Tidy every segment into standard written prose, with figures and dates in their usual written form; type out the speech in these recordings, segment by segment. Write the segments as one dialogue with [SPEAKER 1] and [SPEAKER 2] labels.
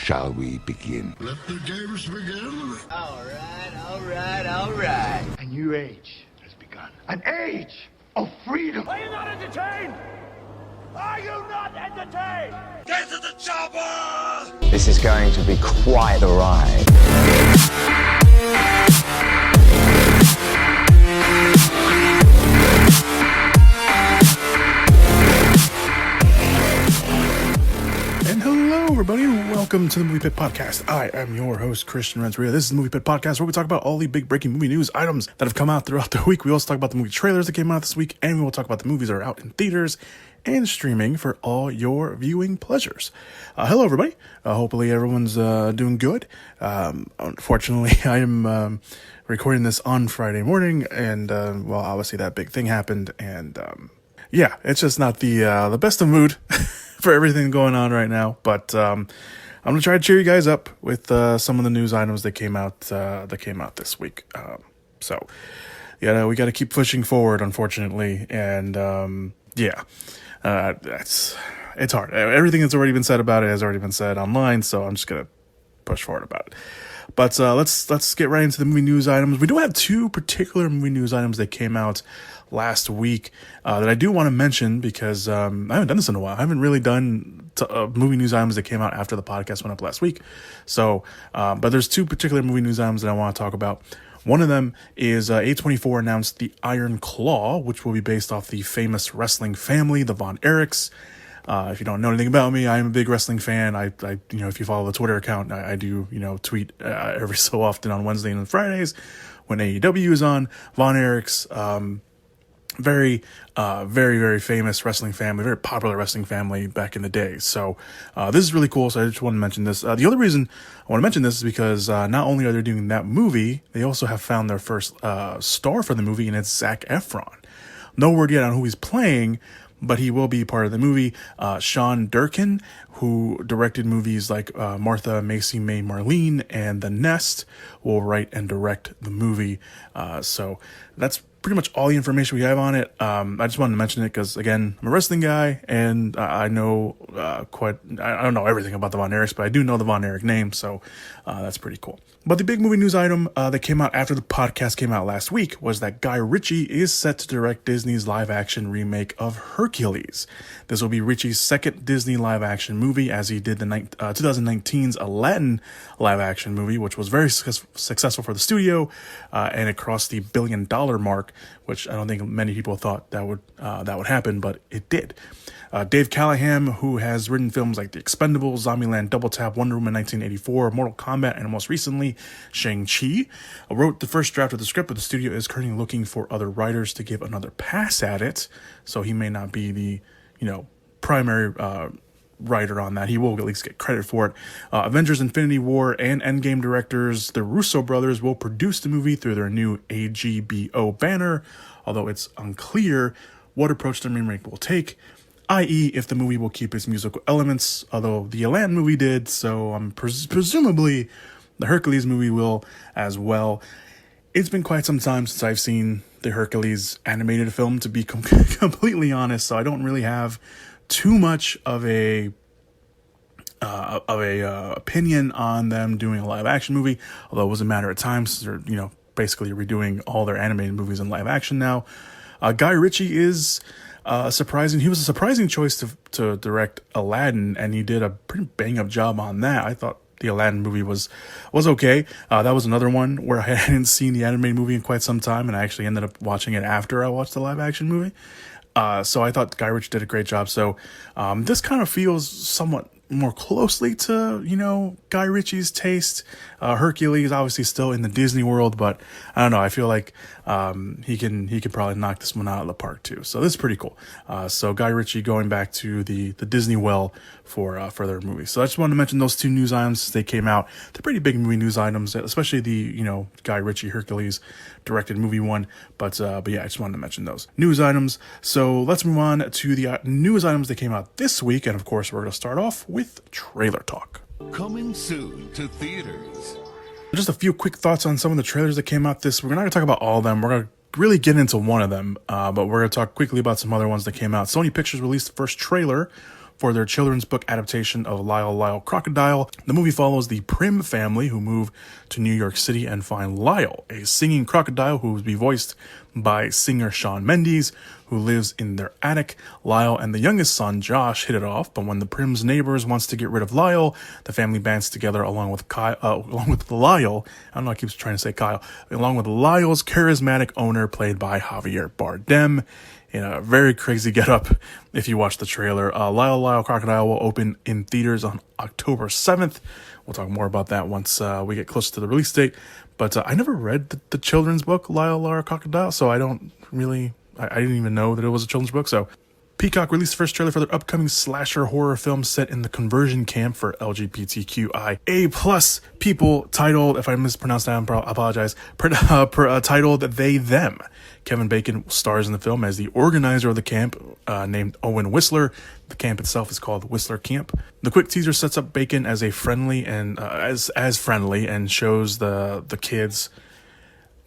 [SPEAKER 1] shall we begin?
[SPEAKER 2] Let the games begin.
[SPEAKER 3] All right.
[SPEAKER 4] A new age has begun. An age of freedom.
[SPEAKER 5] Are you not entertained? Are you not entertained?
[SPEAKER 2] Get to the chopper!
[SPEAKER 3] This is going to be quite a ride.
[SPEAKER 6] And hello, everybody, and welcome to the Movie Pit Podcast. I am your host, Christian Renteria. This is the Movie Pit Podcast, where we talk about all the big breaking movie news items that have come out throughout the week. We also talk about the movie trailers that came out this week, and we will talk about the movies that are out in theaters and streaming for all your viewing pleasures. Hello, everybody. Hopefully, everyone's doing good. Unfortunately, I am recording this on Friday morning, and well, obviously that big thing happened, and yeah, it's just not the best of mood for everything going on right now, but I'm gonna try to cheer you guys up with some of the news items that came out this week. So yeah, we got to keep pushing forward, unfortunately, and it's hard. Everything that's already been said about it has already been said online, so I'm just gonna push forward about it. But let's get right into the movie news items. We do have two particular movie news items that came out last week that I do want to mention because I haven't done this in a while. I haven't really done movie news items that came out after the podcast went up last week. So, but there's two particular movie news items that I want to talk about. One of them is A24 announced the Iron Claw, which will be based off the famous wrestling family, the Von Erichs. If you don't know anything about me, I'm a big wrestling fan. I if you follow the Twitter account, I do, tweet every so often on Wednesday and Fridays when AEW is on. Von Erichs, very, very famous wrestling family, very popular wrestling family back in the day. So, this is really cool. So I just want to mention this. The other reason I want to mention this is because, not only are they doing that movie, they also have found their first, star for the movie, and it's Zac Efron. No word yet on who he's playing, but he will be part of the movie. Sean Durkin, who directed movies like Martha, Macy, May, Marlene, and The Nest, will write and direct the movie. So that's pretty much all the information we have on it. I just wanted to mention it because, again, I'm a wrestling guy, and I know I don't know everything about the Von Erichs, but I do know the Von Erich name, so that's pretty cool. But the big movie news item that came out after the podcast came out last week was that Guy Ritchie is set to direct Disney's live-action remake of Hercules. This will be Ritchie's second Disney live-action movie, as he did the 2019's Aladdin live-action movie, which was very successful for the studio, and it crossed the $1 billion mark, which I don't think many people thought that would happen, but it did. Dave Callahan, who has written films like The Expendables, Zombieland, Double Tap, Wonder Woman 1984, Mortal Kombat, and most recently, Shang-Chi, wrote the first draft of the script, but the studio is currently looking for other writers to give another pass at it, so he may not be the, primary writer on that. He will at least get credit for it. Avengers Infinity War and Endgame directors, the Russo brothers, will produce the movie through their new AGBO banner, although it's unclear what approach the remake will take, i.e. if the movie will keep its musical elements, although the Aladdin movie did, so presumably the Hercules movie will as well. It's been quite some time since I've seen the Hercules animated film, to be completely honest, so I don't really have too much of a opinion on them doing a live action movie, although it was a matter of time since they're basically redoing all their animated movies in live action now. Guy Ritchie is he was a surprising choice to direct Aladdin, and he did a pretty bang up job on that. I thought the Aladdin movie was okay. That was another one where I hadn't seen the animated movie in quite some time, and I actually ended up watching it after I watched the live action movie. So I thought Guy Ritchie did a great job. So this kind of feels somewhat more closely to, Guy Ritchie's taste. Hercules obviously still in the Disney world, but I don't know. I feel like he can probably knock this one out of the park too. So this is pretty cool. So Guy Ritchie going back to the Disney well for their movie. So I just wanted to mention those two news items. They came out. They're pretty big movie news items, especially the Guy Ritchie Hercules directed movie one. But yeah, I just wanted to mention those news items. So let's move on to the news items that came out this week, and of course we're going to start off with trailer talk.
[SPEAKER 2] Coming soon to theaters.
[SPEAKER 6] Just a few quick thoughts on some of the trailers that came out this week. We're not going to talk about all of them. We're going to really get into one of them, but we're going to talk quickly about some other ones that came out. Sony Pictures released the first trailer for their children's book adaptation of Lyle, Crocodile. The movie follows the Prim family who move to New York City and find Lyle, a singing crocodile who will be voiced by singer Shawn Mendes, who lives in their attic. Lyle and the youngest son, Josh, hit it off, but when the Prim's neighbors wants to get rid of Lyle, the family bands together along with Lyle. I don't know, I keep trying to say Kyle. Along with Lyle's charismatic owner, played by Javier Bardem, in a very crazy getup. If you watch the trailer, Lyle, Crocodile will open in theaters on October 7th. We'll talk more about that once we get closer to the release date. But I never read the children's book, Lyle, Crocodile, so I don't really... I didn't even know that it was a children's book. So Peacock released the first trailer for their upcoming slasher horror film set in the conversion camp for LGBTQIA+ people, titled, if I mispronounced that, I apologize, titled They Them. Kevin Bacon stars in the film as the organizer of the camp, named Owen Whistler. The camp itself is called Whistler Camp. The quick teaser sets up Bacon as a friendly and as friendly, and shows the kids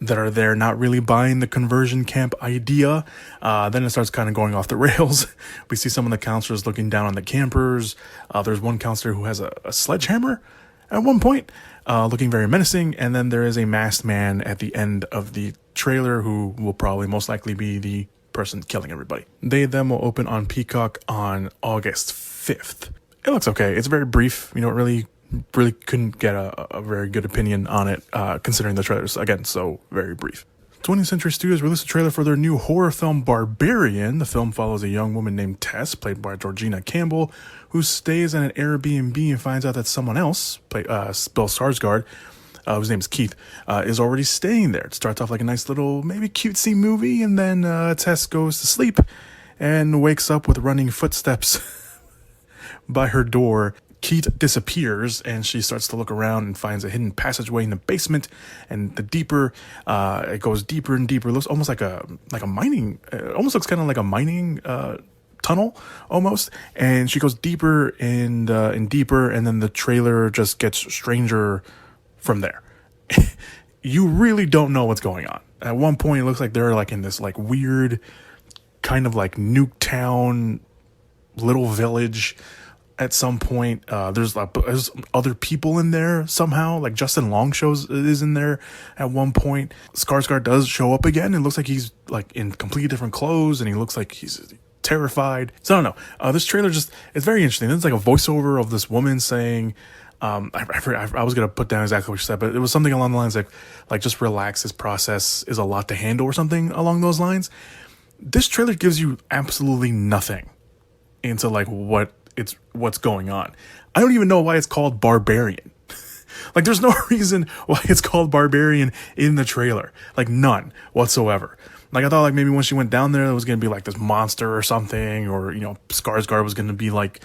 [SPEAKER 6] that are there not really buying the conversion camp idea. Then it starts kind of going off the rails. We see some of the counselors looking down on the campers. There's one counselor who has a sledgehammer at one point, looking very menacing. And then there is a masked man at the end of the trailer who will probably most likely be the person killing everybody. They Them will open on Peacock on August 5th. It looks okay. It's very brief. You know, really couldn't get a very good opinion on it, considering the trailers, again, so very brief. 20th Century Studios released a trailer for their new horror film Barbarian. The film follows a young woman named Tess, played by Georgina Campbell, who stays at an Airbnb and finds out that someone else, Bill Skarsgård, whose name is Keith, is already staying there. It starts off like a nice little, maybe cutesy movie, and then Tess goes to sleep and wakes up with running footsteps by her door. Keith disappears, and she starts to look around and finds a hidden passageway in the basement. And the deeper it goes, deeper and deeper. It looks almost like a mining. It almost looks kind of like a mining tunnel almost. And she goes deeper and deeper, and then the trailer just gets stranger from there. You really don't know what's going on. At one point, it looks like they're like in this like weird kind of like Nuketown little village. At some point, there's other people in there somehow. Like Justin Long is in there at one point. Skarsgård does show up again. It looks like he's like in completely different clothes, and he looks like he's terrified. So I don't know. This trailer it's very interesting. It's like a voiceover of this woman saying, I was gonna put down exactly what she said, but it was something along the lines like just relax. This process is a lot to handle, or something along those lines. This trailer gives you absolutely nothing into like what's going on. I don't even know why it's called Barbarian. Like, there's no reason why it's called Barbarian in the trailer. Like, none whatsoever. Like, I thought like maybe when she went down there, it was going to be like this monster or something, or, you know, Skarsgård was going to be like,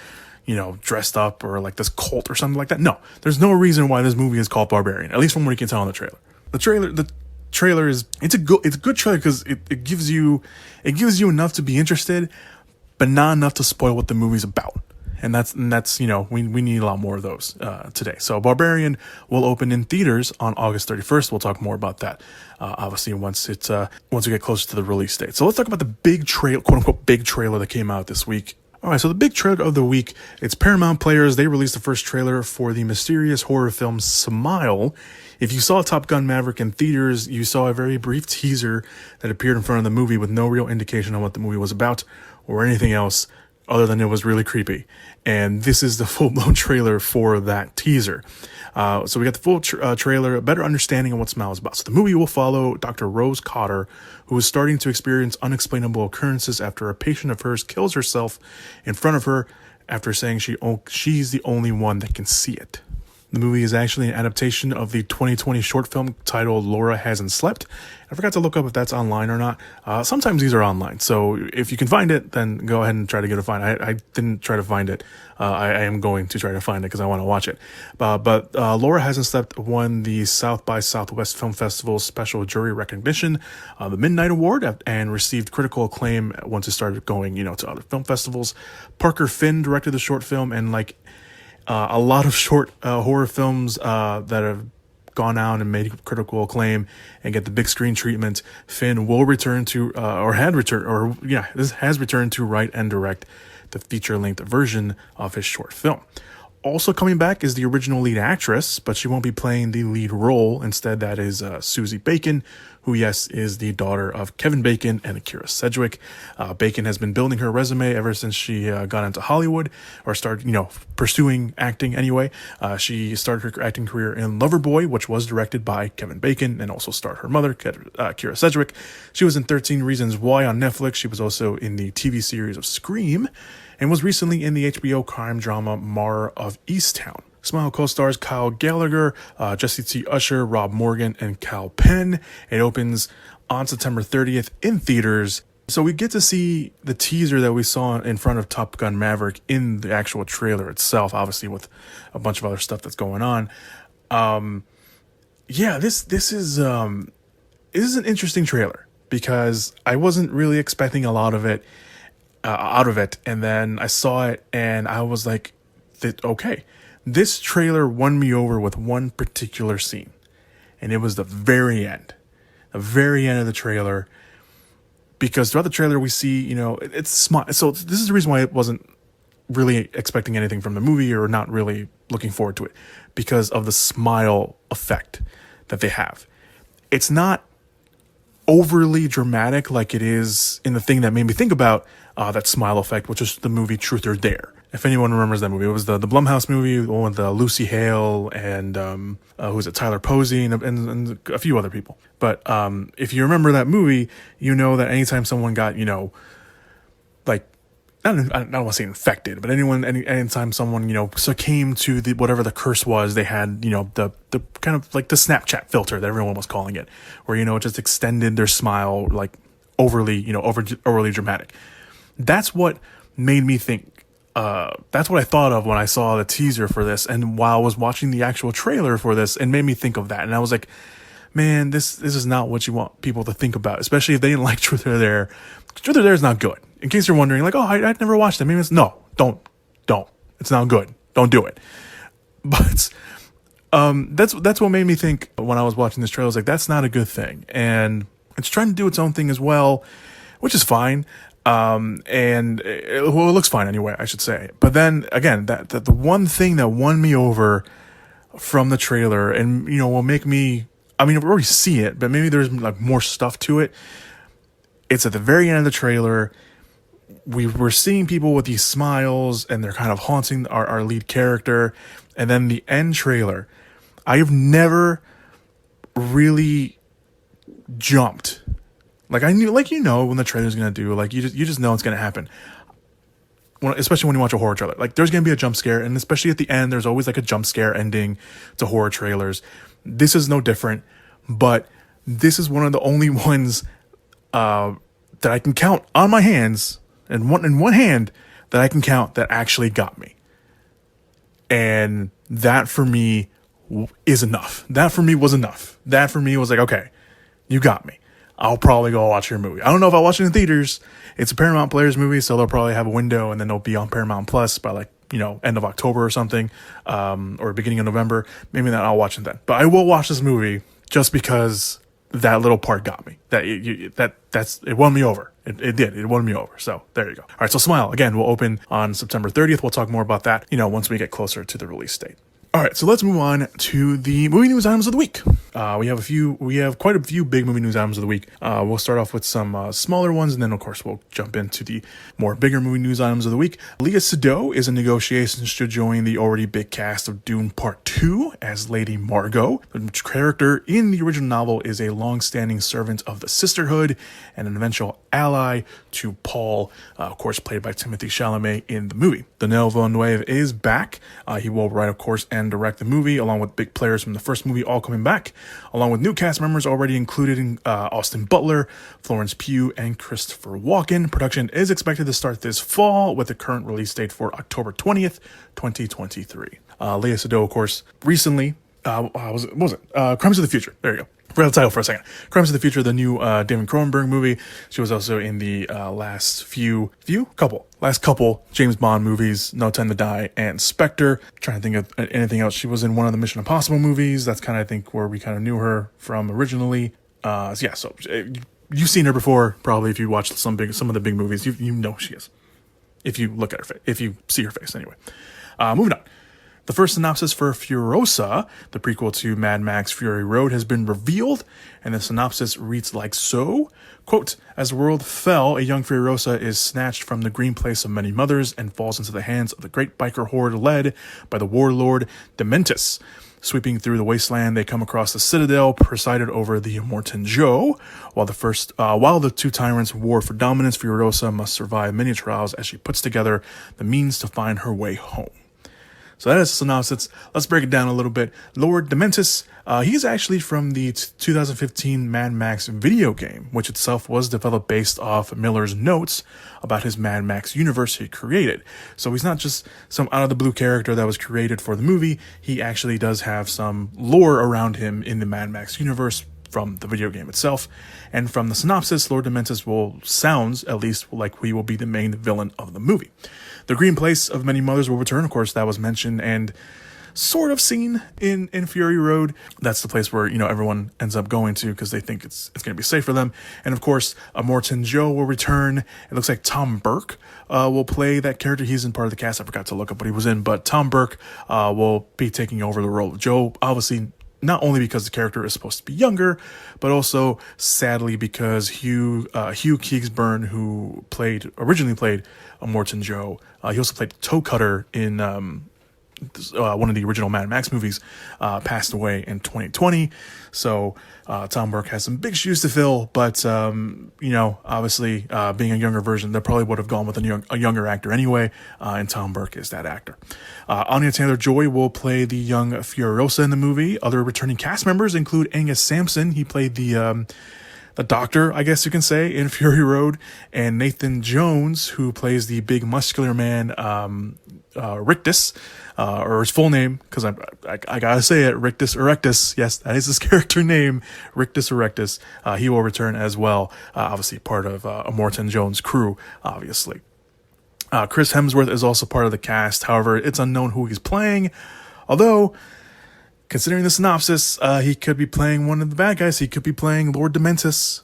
[SPEAKER 6] you know, dressed up, or like this cult or something like that. No, there's no reason why this movie is called Barbarian, at least from what you can tell in the trailer. The trailer is, it's a good trailer because it gives you enough to be interested, but not enough to spoil what the movie's about. And that's you know, we need a lot more of those today. So Barbarian will open in theaters on August 31st. We'll talk more about that, obviously, once we get closer to the release date. So let's talk about the big trailer, quote unquote, big trailer that came out this week. All right, so the big trailer of the week, it's Paramount Players. They released the first trailer for the mysterious horror film Smile. If you saw Top Gun Maverick in theaters, you saw a very brief teaser that appeared in front of the movie with no real indication on what the movie was about or anything else, other than it was really creepy. And this is the full-blown trailer for that teaser. So we got the full trailer, a better understanding of what Smile is about. So the movie will follow Dr. Rose Cotter, who is starting to experience unexplainable occurrences after a patient of hers kills herself in front of her after saying she's the only one that can see it. The movie is actually an adaptation of the 2020 short film titled Laura Hasn't Slept. I forgot to look up if that's online or not. Sometimes these are online, so if you can find it, then go ahead and try to get a find. I didn't try to find it. I am going to try to find it because I want to watch it. But Laura Hasn't Slept won the South by Southwest Film Festival special jury recognition, the Midnight Award, and received critical acclaim once it started going, to other film festivals. Parker Finn directed the short film, and a lot of short horror films that have gone out and made critical acclaim and get the big screen treatment, Finn will return to, has returned to write and direct the feature-length version of his short film. Also coming back is the original lead actress, but she won't be playing the lead role. Instead, that is Susie Bacon, who, yes, is the daughter of Kevin Bacon and Akira Sedgwick. Bacon has been building her resume ever since she got into Hollywood, or started, pursuing acting anyway. She started her acting career in Loverboy, which was directed by Kevin Bacon and also starred her mother, Akira Sedgwick. She was in 13 Reasons Why on Netflix. She was also in the TV series of Scream, and was recently in the HBO crime drama Mare of Easttown. Smile co-stars Kyle Gallagher, Jesse T. Usher, Rob Morgan, and Cal Penn. It opens on September 30th in theaters. So we get to see the teaser that we saw in front of Top Gun Maverick in the actual trailer itself, obviously with a bunch of other stuff that's going on. This is an interesting trailer because I wasn't really expecting a lot of it out of it, and then I saw it and I was like, okay, this trailer won me over with one particular scene, and it was the very end of the trailer, because throughout the trailer we see, it's smart. So this is the reason why I wasn't really expecting anything from the movie, or not really looking forward to it, because of the smile effect that they have. It's not overly dramatic like it is in the thing that made me think about that smile effect, which is the movie Truth or Dare. If anyone remembers that movie, it was the Blumhouse movie, the one with Lucy Hale and who was it, Tyler Posey and a few other people. But if you remember that movie, you know that anytime someone got, like, I don't want to say infected, but anytime someone, succumbed to whatever the curse was, they had, the kind of like the Snapchat filter that everyone was calling it, where, it just extended their smile like overly dramatic. That's what made me think. That's what I thought of when I saw the teaser for this, and while I was watching the actual trailer for this, it made me think of that. And I was like, man, this is not what you want people to think about, especially if they didn't like Truth or Dare. Truth or Dare is not good. In case you're wondering, like, I'd never watched it. Maybe don't. It's not good. Don't do it. But that's what made me think when I was watching this trailer. I was like, that's not a good thing, and it's trying to do its own thing as well, which is fine. It looks fine anyway, I should say. But then again, that the one thing that won me over from the trailer, and will make me, I already see it, but maybe there's like more stuff to it. It's at the very end of the trailer. We're seeing people with these smiles, and they're kind of haunting our lead character. And then the end trailer, I've never really jumped. Like I knew, like when the trailer's gonna do, like you just know it's gonna happen. Especially when you watch a horror trailer, like there's gonna be a jump scare, and especially at the end, there's always like a jump scare ending to horror trailers. This is no different, but this is one of the only ones that I can count on my hands, and in one hand that I can count that actually got me. And that for me is enough. That for me was enough. That for me was like, okay, you got me. I'll probably go watch your movie. I don't know if I'll watch it in theaters. It's a Paramount Players movie, so they'll probably have a window, and then they'll be on Paramount Plus by like, end of October or something, or beginning of November. Maybe then I'll watch it then. But I will watch this movie just because that little part got me. It won me over. It did. It won me over. So there you go. All right. So Smile again will open on September 30th. We'll talk more about that, once we get closer to the release date. All right, so let's move on to the movie news items of the week. We have quite a few big movie news items of the week. We'll start off with some smaller ones, and then of course we'll jump into the more bigger movie news items of the week. Leigh Seydoux is in negotiations to join the already big cast of Dune Part 2 as Lady Margot. The character in the original novel is a long-standing servant of the Sisterhood and an eventual ally to Paul, of course played by Timothée Chalamet in the movie. Denis Villeneuve is back. He will write, of course, and direct the movie, along with big players from the first movie all coming back, along with new cast members already included in Austin Butler, Florence Pugh, and Christopher Walken. Production is expected to start this fall, with the current release date for October 20th, 2023. Leigh Seydoux, of course, recently, what was it? Crimes of the Future. There you go. Forgot the title for a second. Crimes of the Future, the new David Cronenberg movie. She was also in the last couple James Bond movies, No Time to Die and Spectre. Trying to think of anything else. She was in one of the Mission Impossible movies. That's kind of, I think, where we kind of knew her from originally. So you've seen her before, probably, if you watched some of the big movies. You know who she is. if you look at her face, if you see her face anyway. Moving on. The first synopsis for Furiosa, the prequel to Mad Max Fury Road, has been revealed, and the synopsis reads like so. Quote, as the world fell, a young Furiosa is snatched from the green place of many mothers and falls into the hands of the great biker horde led by the warlord Dementus. Sweeping through the wasteland, they come across the citadel presided over the Immortan Joe. While the two tyrants war for dominance, Furiosa must survive many trials as she puts together the means to find her way home. So that is the synopsis. Let's break it down a little bit. Lord Dementus, he's actually from the 2015 Mad Max video game, which itself was developed based off Miller's notes about his Mad Max universe he created. So he's not just some out-of-the-blue character that was created for the movie. He actually does have some lore around him in the Mad Max universe from the video game itself. And from the synopsis, Lord Dementus sounds at least like he will be the main villain of the movie. The green place of many mothers will return. Of course, that was mentioned and sort of seen in Fury Road. That's the place where, everyone ends up going to because they think it's going to be safe for them. And of course, Immortan Joe will return. It looks like Tom Burke will play that character. He's in part of the cast. I forgot to look up what he was in, but Tom Burke will be taking over the role of Joe, obviously. Not only because the character is supposed to be younger, but also, sadly, because Hugh Keagsburn, who originally played Immortan Joe, he also played Toe Cutter in one of the original Mad Max movies, passed away in 2020. So Tom Burke has some big shoes to fill, but obviously being a younger version, they probably would have gone with a younger actor anyway, and Tom Burke is that actor. Anya Taylor-Joy will play the young Furiosa in the movie. Other returning cast members include Angus Sampson. He played the doctor, I guess you can say, in Fury Road, and Nathan Jones, who plays the big muscular man, Rictus, or his full name, because I gotta say it, Rictus Erectus. Yes, that is his character name, Rictus Erectus. He will return as well, obviously part of Immortan Jones' crew, obviously. Chris Hemsworth is also part of the cast. However, it's unknown who he's playing, although, considering the synopsis, he could be playing one of the bad guys. He could be playing Lord Dementus.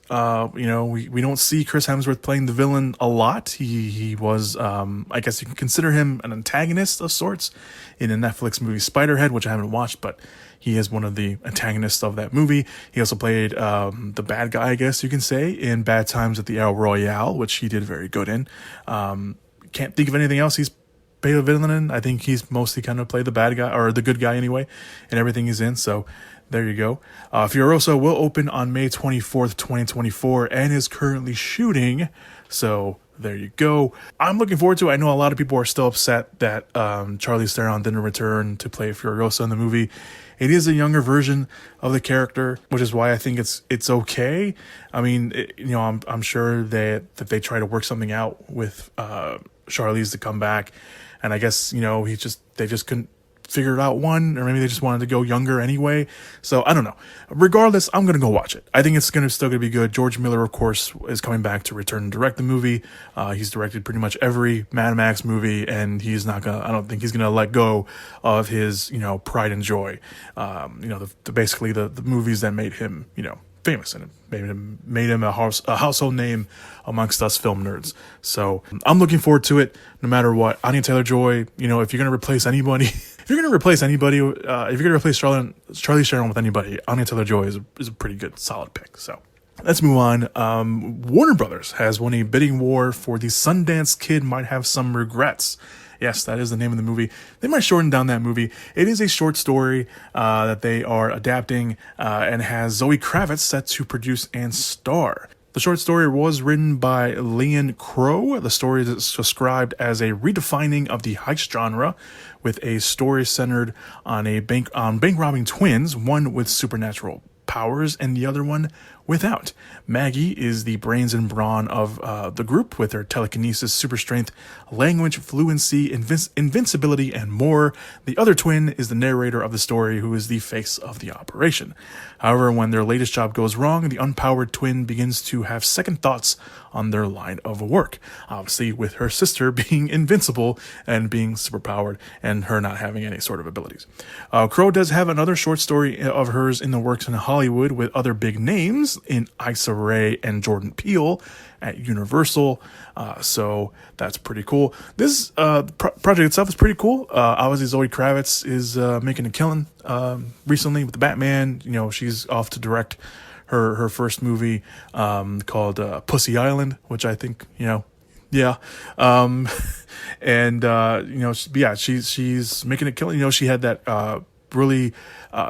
[SPEAKER 6] We don't see Chris Hemsworth playing the villain a lot. He was, I guess you can consider him an antagonist of sorts in the Netflix movie Spiderhead, which I haven't watched, but he is one of the antagonists of that movie. He also played the bad guy, I guess you can say, in Bad Times at the El Royale, which he did very good in. Can't think of anything else he's played a villain in. I think he's mostly kind of played the bad guy, or the good guy anyway, in everything he's in. So there you go. Furiosa will open on May 24th, 2024, and is currently shooting. So there you go. I'm looking forward to it. I know a lot of people are still upset that Charlize Theron didn't return to play Furiosa in the movie. It is a younger version of the character, which is why I think it's okay. I mean, I'm sure that they try to work something out with Charlize to come back, and I guess they just couldn't figure it out, or maybe they just wanted to go younger anyway. So I don't know. Regardless, I'm gonna go watch it. I think it's still gonna be good. George Miller, of course, is coming back to return and direct the movie. He's directed pretty much every Mad Max movie, and I don't think he's gonna let go of his pride and joy. Basically the movies that made him famous, and it made him a household name amongst us film nerds. So I'm looking forward to it no matter what. Anya Taylor-Joy, if you're going to replace anybody, if you're going to replace Charlize Theron with anybody, Anya Taylor-Joy is a pretty good, solid pick. So let's move on. Warner Brothers has won a bidding war for the Sundance Kid Might Have Some Regrets. Yes, that is the name of the movie. They might shorten down that movie. It is a short story that they are adapting and has Zoe Kravitz set to produce and star. The short story was written by Leigh Crow. The story is described as a redefining of the heist genre, with a story centered on bank robbing twins, one with supernatural powers and the other one without. Maggie is the brains and brawn of the group, with her telekinesis, super strength, language fluency, invincibility, and more. The other twin is the narrator of the story, who is the face of the operation. However, when their latest job goes wrong, the unpowered twin begins to have second thoughts on their line of work. Obviously, with her sister being invincible and being superpowered, and her not having any sort of abilities. Crow does have another short story of hers in the works in Hollywood with other big names, in Issa Rae and Jordan Peele at Universal. So that's pretty cool. This project itself is pretty cool. Obviously, Zoe Kravitz is making a killing recently with the Batman. You know, she's off to direct her first movie called Pussy Island, which I think, you know, yeah. And you know, yeah, she's making a killing. You know, she had that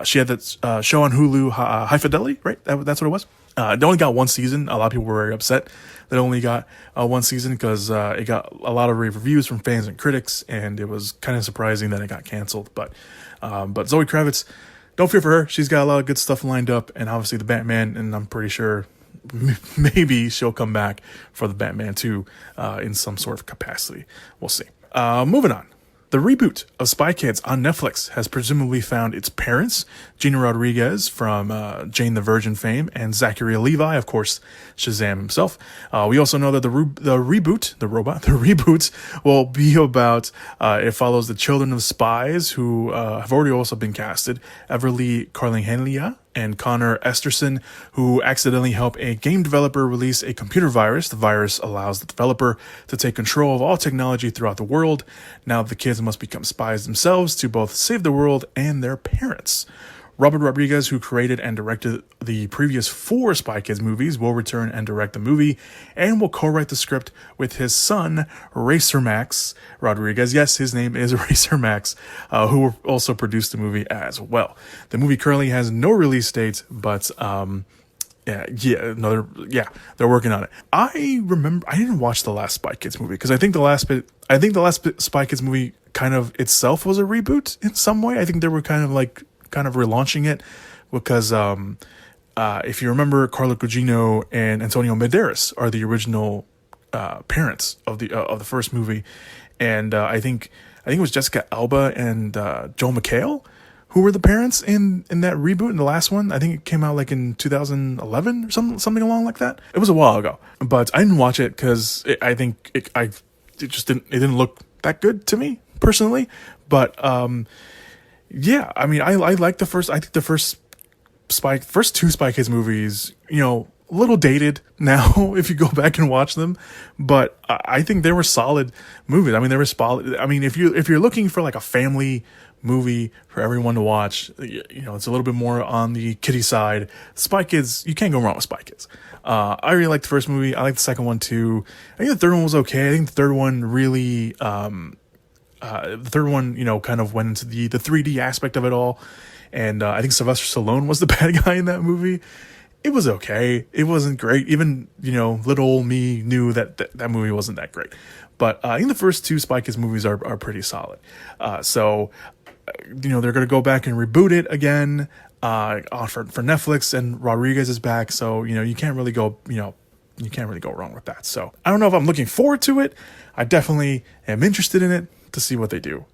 [SPEAKER 6] she had that show on Hulu, High Fidelity, right? That's what it was. It only got one season. A lot of people were very upset that it only got one season because it got a lot of rave reviews from fans and critics, and it was kind of surprising that it got canceled. But Zoe Kravitz, don't fear for her. She's got a lot of good stuff lined up, and obviously the Batman, and I'm pretty sure maybe she'll come back for the Batman 2 in some sort of capacity. We'll see. Moving on. The reboot of Spy Kids on Netflix has presumably found its parents, Gina Rodriguez from Jane the Virgin fame, and Zachary Levi, of course, Shazam himself. We also know that the reboot will be about, it follows the children of spies who have already also been casted, Everly Carlinhenia and Connor Esterson, who accidentally help a game developer release a computer virus. The virus allows the developer to take control of all technology throughout the world. Now the kids must become spies themselves to both save the world and their parents. Robert Rodriguez, who created and directed the previous 4 Spy Kids movies, will return and direct the movie and will co-write the script with his son, Racer Max Rodriguez. Yes, his name is Racer Max, who will also produce the movie as well. The movie currently has no release date, but they're working on it. I remember I didn't watch the last Spy Kids movie because I think the last Spy Kids movie kind of itself was a reboot in some way. I think they were kind of relaunching it because if you remember, Carla Gugino and Antonio Banderas are the original parents of the first movie, and I think it was Jessica Alba and Joel McHale who were the parents in that reboot in the last one. I think it came out like in 2011 or something along like that. It was a while ago, but I didn't watch it because it didn't look that good to me personally. But yeah, I mean, I like the first. I think the first 2 Spy Kids movies, you know, a little dated now if you go back and watch them, but I think they were solid movies. I mean, they were solid. I mean, if you're looking for like a family movie for everyone to watch, you know, it's a little bit more on the kiddie side. Spy Kids, you can't go wrong with Spy Kids. I really liked the first movie. I liked the second one too. I think the third one was okay. I think the third one really. You know, kind of went into the 3D aspect of it all. And I think Sylvester Stallone was the bad guy in that movie. It was okay. It wasn't great. Even, you know, little old me knew that movie wasn't that great. But I think the first 2 Spy Kids movies are pretty solid. So, you know, they're going to go back and reboot it again for Netflix, and Rodriguez is back. So, you know, you can't really go wrong with that. So I don't know if I'm looking forward to it. I definitely am interested in it to see what they do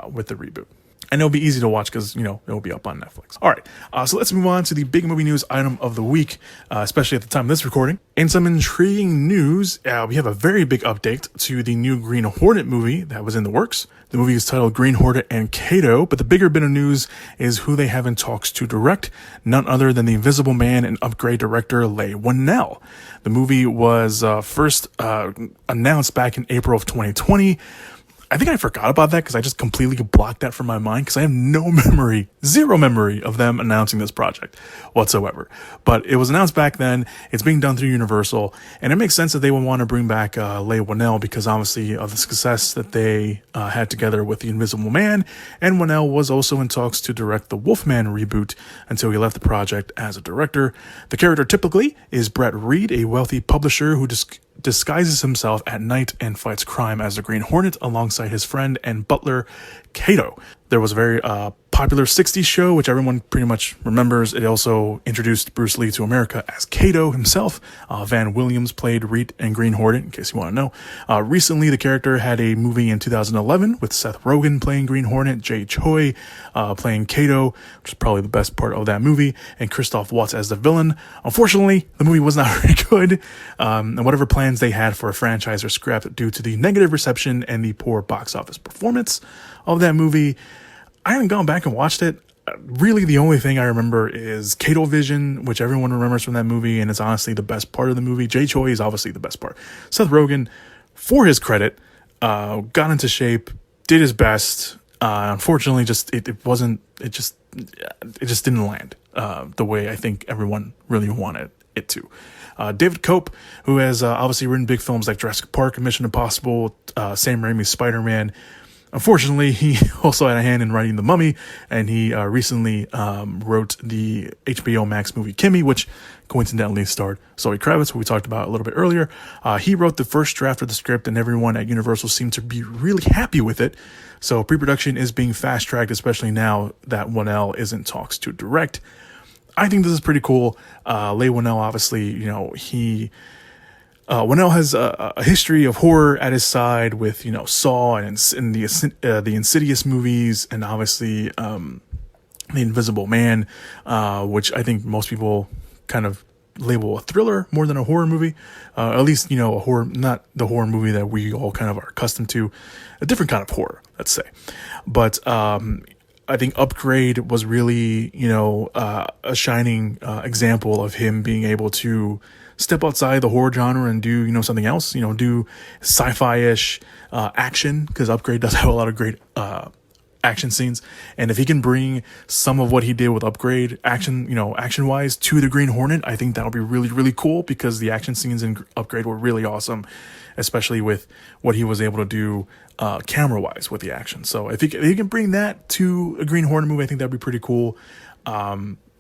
[SPEAKER 6] with the reboot. And it'll be easy to watch because, you know, it'll be up on Netflix. All right, so let's move on to the big movie news item of the week, especially at the time of this recording. In some intriguing news, we have a very big update to the new Green Hornet movie that was in the works. The movie is titled Green Hornet and Kato, but the bigger bit of news is who they have in talks to direct, none other than the Invisible Man and Upgrade director Leigh Whannell. The movie was first announced back in April of 2020. I think I forgot about that because I just completely blocked that from my mind because I have zero memory of them announcing this project whatsoever. But it was announced back then. It's being done through Universal, and it makes sense that they would want to bring back Leigh Whannell because obviously of the success that they had together with The Invisible Man, and Whannell was also in talks to direct the Wolfman reboot until he left the project as a director. The character typically is Brett Reed, a wealthy publisher who disguises himself at night and fights crime as the Green Hornet alongside his friend and butler Kato. There was a very popular 60s show, which everyone pretty much remembers. It also introduced Bruce Lee to America as Kato himself. Van Williams played Reed and Green Hornet, in case you want to know. Recently, the character had a movie in 2011 with Seth Rogen playing Green Hornet, Jay Choi playing Kato, which is probably the best part of that movie, and Christoph Waltz as the villain. Unfortunately, the movie was not very good, and whatever plans they had for a franchise are scrapped due to the negative reception and the poor box office performance of that movie. I haven't gone back and watched it. really the only thing I remember is Kato Vision, which everyone remembers from that movie, and it's honestly the best part of the movie. Jay Choi is obviously the best part. Seth Rogen, for his credit, got into shape, did his best. Unfortunately, it just didn't land the way I think everyone really wanted it to. David Cope, who has obviously written big films like Jurassic Park and Mission Impossible, Sam Raimi's Spider-Man. Unfortunately, he also had a hand in writing The Mummy, and he recently wrote the HBO Max movie Kimmy, which coincidentally starred Zoe Kravitz, who we talked about a little bit earlier. He wrote the first draft of the script, and everyone at Universal seemed to be really happy with it. So pre-production is being fast-tracked, especially now that Whannell is in talks to direct. I think this is pretty cool. Leigh Whannell, obviously, Whannell has a history of horror at his side with, Saw and the Insidious movies, and obviously The Invisible Man, which I think most people kind of label a thriller more than a horror movie. At least, a horror, not the horror movie that we all kind of are accustomed to, a different kind of horror, let's say. But I think Upgrade was really, a shining example of him being able to step outside the horror genre and do, something else, do sci-fi-ish action, because Upgrade does have a lot of great action scenes. And if he can bring some of what he did with Upgrade action-wise to the Green Hornet, I think that would be really, really cool, because the action scenes in Upgrade were really awesome, especially with what he was able to do camera-wise with the action. So if he can bring that to a Green Hornet movie, I think that'd be pretty cool.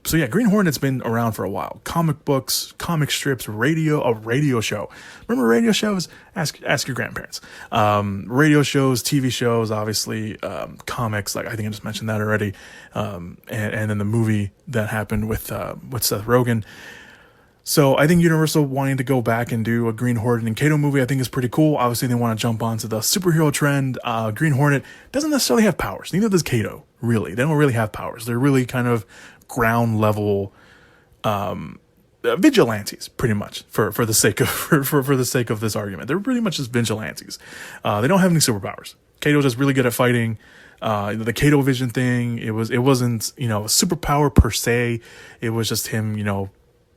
[SPEAKER 6] So yeah, Green Hornet's been around for a while. Comic books, comic strips, a radio show. Remember radio shows? Ask your grandparents. Radio shows, TV shows, obviously, comics. Like I think I just mentioned that already. And then the movie that happened with Seth Rogen. So I think Universal wanting to go back and do a Green Hornet and Kato movie, I think is pretty cool. Obviously, they want to jump onto the superhero trend. Green Hornet doesn't necessarily have powers. Neither does Kato, really. They don't really have powers. They're really kind of ground level vigilantes, pretty much, for the sake of for the sake of this argument. They're pretty much just vigilantes. They don't have any superpowers. Kato's just really good at fighting. The Kato Vision thing, it wasn't a superpower per se. It was just him,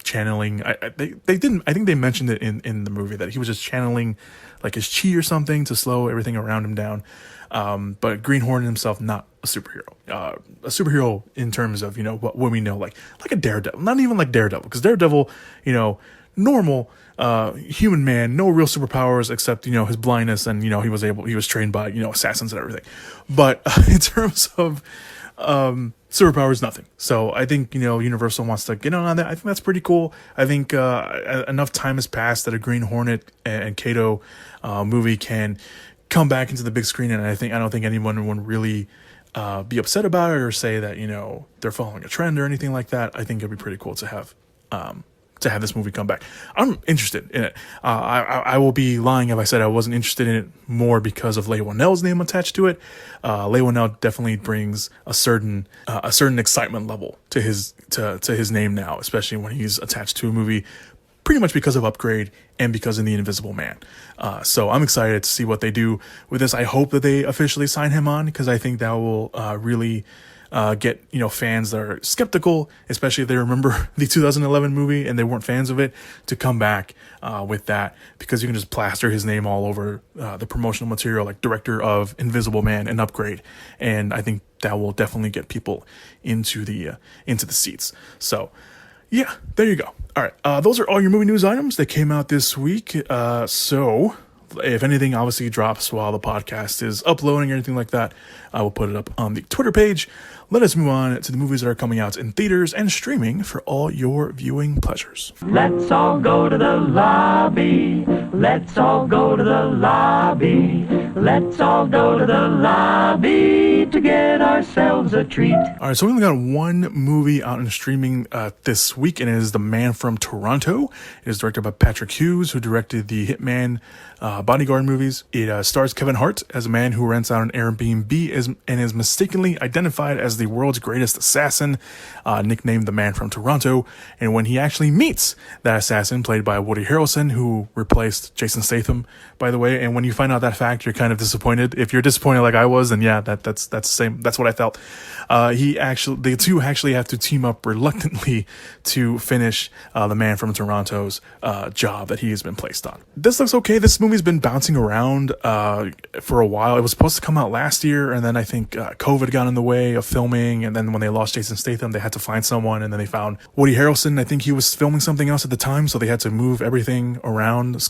[SPEAKER 6] channeling. I think they mentioned it in the movie that he was just channeling like his chi or something to slow everything around him down. But Green Hornet himself, not a superhero. A superhero in terms of, what we know, like a Daredevil. Not even like Daredevil, because Daredevil, normal human man, no real superpowers except, his blindness, and, he was trained by, assassins and everything. But in terms of superpowers, nothing. So I think, Universal wants to get on that. I think that's pretty cool. I think enough time has passed that a Green Hornet and Kato movie can come back into the big screen, and I don't think anyone would really be upset about it or say that they're following a trend or anything like that. I think it'd be pretty cool to have this movie come back. I'm interested in it. I will be lying if I said I wasn't interested in it more because of Leigh Whannell's name attached to it. Leigh Whannell definitely brings a certain excitement level to his name now, especially when he's attached to a movie, pretty much because of Upgrade and because of The Invisible Man. So I'm excited to see what they do with this. I hope that they officially sign him on, because I think that will really get fans that are skeptical, especially if they remember the 2011 movie and they weren't fans of it, to come back with that, because you can just plaster his name all over the promotional material, like director of Invisible Man and Upgrade, and I think that will definitely get people into the seats. So yeah, there you go. All right, those are all your movie news items that came out this week. So if anything obviously drops while the podcast is uploading or anything like that, I will put it up on the Twitter page. Let us move on to the movies that are coming out in theaters and streaming for all your viewing pleasures.
[SPEAKER 5] Let's all go to the lobby. Let's all go to the lobby. Let's all go to the lobby to get ourselves a treat.
[SPEAKER 6] All right, so we only got one movie out in streaming this week, and it is The Man from Toronto. It is directed by Patrick Hughes, who directed the Hitman Bodyguard movies. It stars Kevin Hart as a man who rents out an Airbnb and is mistakenly identified as the world's greatest assassin, nicknamed The Man from Toronto. And when he actually meets that assassin, played by Woody Harrelson, who replaced Jason Statham, by the way, and when you find out that fact, you're kind of disappointed. If you're disappointed like I was, then yeah, that's the same. That's what I felt. the two actually have to team up reluctantly to finish the Man from Toronto's job that he has been placed on. This looks okay. This movie's been bouncing around for a while. It was supposed to come out last year, and then I think COVID got in the way of filming, and then when they lost Jason Statham, they had to find someone, and then they found Woody Harrelson. I think he was filming something else at the time, so they had to move everything around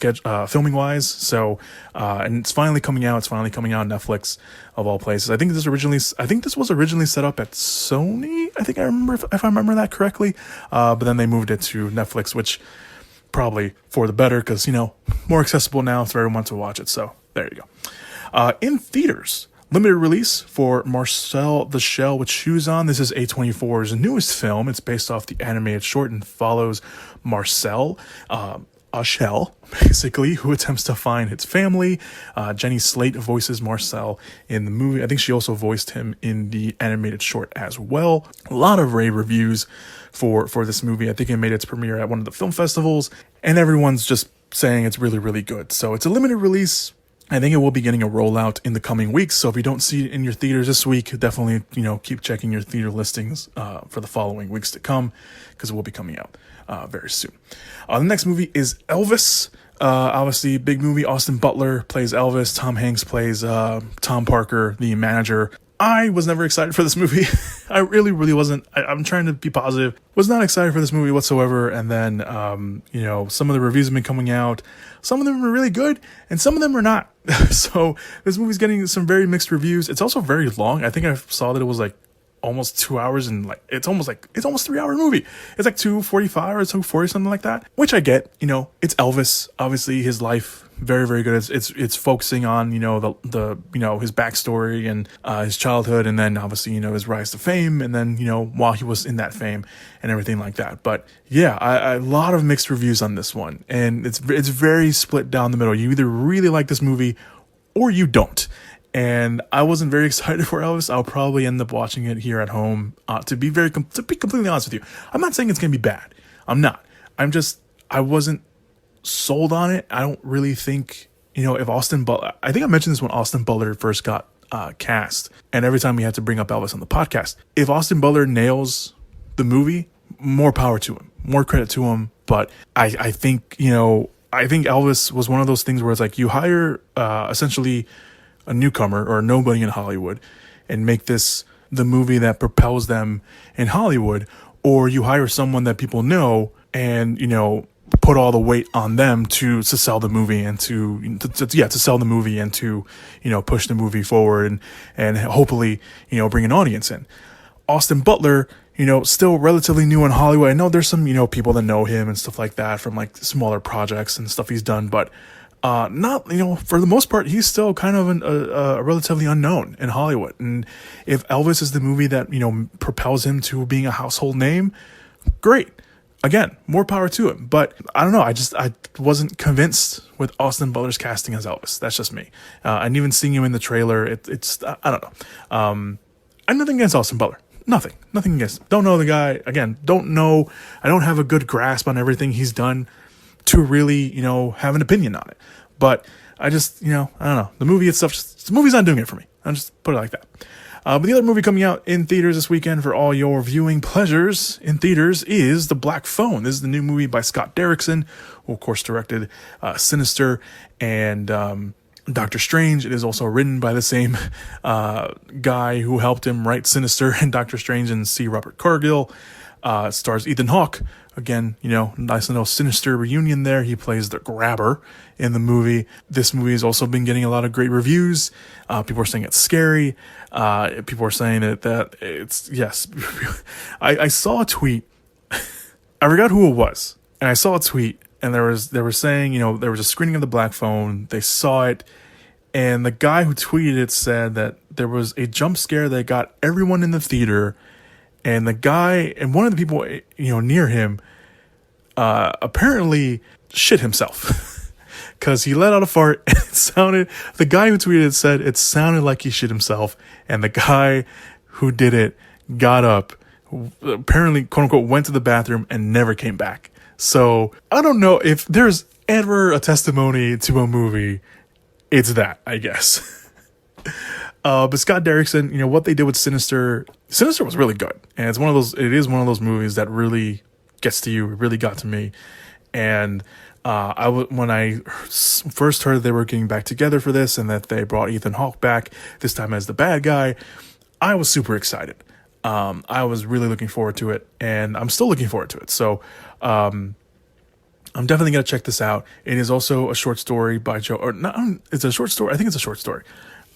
[SPEAKER 6] filming wise. So and it's finally coming out. It's finally coming out on Netflix, of all places. I think this was originally set up at Sony. I think I remember, if I remember that correctly. But then they moved it to Netflix, which probably for the better, because, you know, more accessible now for everyone to watch it. So there you go. In theaters, limited release for Marcel the Shell with Shoes On. This is A24's newest film. It's based off the animated short and follows Marcel, a shell, basically, who attempts to find his family. Jenny Slate voices Marcel in the movie. I think she also voiced him in the animated short as well. A lot of rave reviews for this movie. I think it made its premiere at one of the film festivals, and everyone's just saying it's really, really good. So it's a limited release. I think it will be getting a rollout in the coming weeks. So if you don't see it in your theaters this week, definitely, you know, keep checking your theater listings for the following weeks to come, because it will be coming out very soon. The next movie is Elvis. Obviously, big movie. Austin Butler plays Elvis. Tom Hanks plays Tom Parker, the manager. I was never excited for this movie. I really, really wasn't. I'm trying to be positive. Was not excited for this movie whatsoever. And then, you know, some of the reviews have been coming out. Some of them are really good, and some of them are not. So this movie's getting some very mixed reviews. It's also very long. I think I saw that it was like almost 2 hours, and like it's almost 3-hour movie. It's like 2:45 or 2:40, something like that, which I get. You know, it's Elvis. Obviously, his life very, very good. It's focusing on, you know, the you know, his backstory and his childhood, and then obviously, you know, his rise to fame, and then, you know, while he was in that fame and everything like that. But yeah, a lot of mixed reviews on this one, and it's very split down the middle. You either really like this movie or you don't. And I wasn't very excited for Elvis. I'll probably end up watching it here at home. To be completely honest with you, I'm not saying it's gonna be bad. I'm not. I wasn't sold on it. I don't really think, you know, if Austin Butler, I think I mentioned this when Austin Butler first got cast, and every time we had to bring up Elvis on the podcast. If Austin Butler nails the movie, more power to him, more credit to him. But I think, you know, I think Elvis was one of those things where it's like you hire essentially a newcomer or nobody in Hollywood and make this the movie that propels them in Hollywood, or you hire someone that people know and, you know, put all the weight on them to sell the movie and to sell the movie and to, you know, push the movie forward and hopefully, you know, bring an audience in. Austin Butler, you know, still relatively new in Hollywood. I know there's some, you know, people that know him and stuff like that from like smaller projects and stuff he's done, but not, you know, for the most part, he's still kind of a relatively unknown in Hollywood. And if Elvis is the movie that, you know, propels him to being a household name, great. Again, more power to him. But I don't know. I wasn't convinced with Austin Butler's casting as Elvis. That's just me. And even seeing him in the trailer, it's I don't know. I'm nothing against Austin Butler. Nothing against him. Don't know the guy. Again, don't know. I don't have a good grasp on everything he's done to really, you know, have an opinion on it. But I just, you know, I don't know. The movie itself, the movie's not doing it for me. I'll just put it like that. But the other movie coming out in theaters this weekend for all your viewing pleasures in theaters is The Black Phone. This is the new movie by Scott Derrickson, who of course directed Sinister and Doctor Strange. It is also written by the same guy who helped him write Sinister and Doctor Strange, and C. Robert Cargill. It stars Ethan Hawke. Again, you know, nice little Sinister reunion there. He plays the grabber in the movie. This movie has also been getting a lot of great reviews. People are saying it's scary. People are saying that it's, yes. I saw a tweet. I forgot who it was. And I saw a tweet, and they were saying, you know, there was a screening of The Black Phone. They saw it. And the guy who tweeted it said that there was a jump scare that got everyone in the theater. And the guy, and one of the people, you know, near him, apparently shit himself because he let out a fart. And it sounded, the guy who tweeted it said it sounded like he shit himself. And the guy who did it got up, apparently, quote unquote, went to the bathroom and never came back. So I don't know if there's ever a testimony to a movie. It's that, I guess. But Scott Derrickson, what they did with Sinister was really good. And it is one of those movies that really gets to you. It really got to me. And when I first heard they were getting back together for this and that they brought Ethan Hawke back, this time as the bad guy, I was super excited. I was really looking forward to it, and I'm still looking forward to it. So I'm definitely going to check this out. It is also a short story by it's a short story. I think it's a short story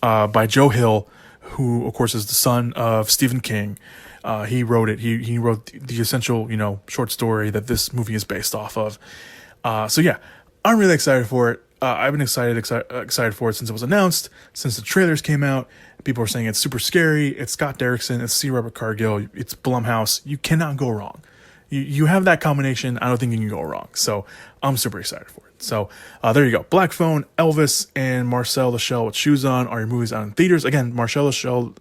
[SPEAKER 6] by Joe Hill, who, of course, is the son of Stephen King. He wrote it. He wrote the essential, short story that this movie is based off of. So yeah, I'm really excited for it. I've been excited for it since it was announced, since the trailers came out. People are saying it's super scary. It's Scott Derrickson. It's C. Robert Cargill. It's Blumhouse. You cannot go wrong. You have that combination. I don't think you can go wrong. So I'm super excited for it. So there you go. Black Phone, Elvis, and Marcel the Shell with Shoes On are your movies out in theaters. Again, Marcel the Shell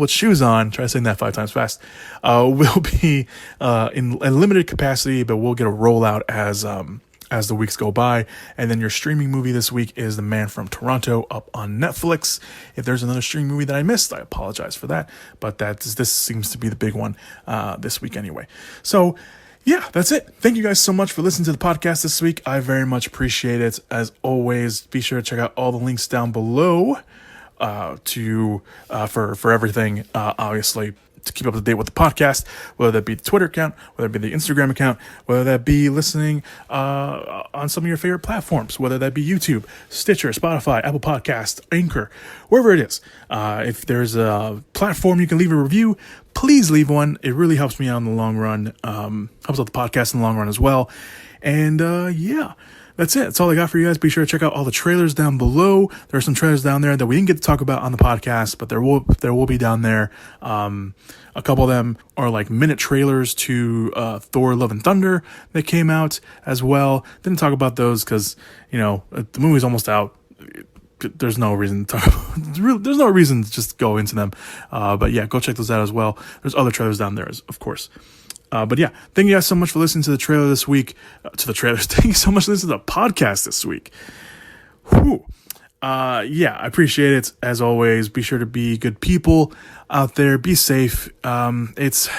[SPEAKER 6] with Shoes On. Try saying that 5 times fast. Will be in a limited capacity, but we'll get a rollout as the weeks go by. And then your streaming movie this week is The Man from Toronto up on Netflix. If there's another streaming movie that I missed, I apologize for that. But this seems to be the big one this week anyway. So yeah, that's it. Thank you guys so much for listening to the podcast this week. I very much appreciate it. As always, be sure to check out all the links down below for everything, obviously, to keep up to date with the podcast, whether that be the Twitter account, whether it be the Instagram account, whether that be listening on some of your favorite platforms, whether that be YouTube, Stitcher, Spotify, Apple Podcasts, Anchor, wherever it is. If there's a platform you can leave a review, please leave one. It really helps me out in the long run. Helps out the podcast in the long run as well. And yeah. That's it. That's all I got for you guys. Be sure to check out all the trailers down below. There are some trailers down there that we didn't get to talk about on the podcast, but there will be down there. A couple of them are like minute trailers to Thor: Love and Thunder that came out as well. Didn't talk about those because the movie's almost out. There's no reason to talk about, there's no reason to just go into them. But yeah, go check those out as well. There's other trailers down there, of course. But yeah, thank you guys so much for listening to the trailer this week. Thank you so much for listening to the podcast this week. Whew. Yeah, I appreciate it. As always, be sure to be good people out there. Be safe. It's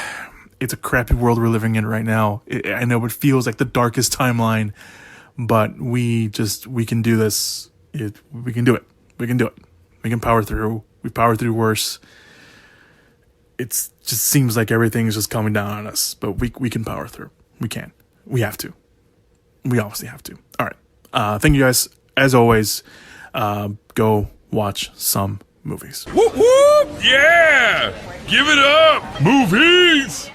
[SPEAKER 6] a crappy world we're living in right now. I know it feels like the darkest timeline, but we can do this. We can do it. We can do it. We can power through. We powered through worse. It just seems like everything's just coming down on us, but we can power through. We can. We have to. We obviously have to. All right. Thank you guys. As always, go watch some movies.
[SPEAKER 2] Whoop whoop! Yeah! Give it up! Movies!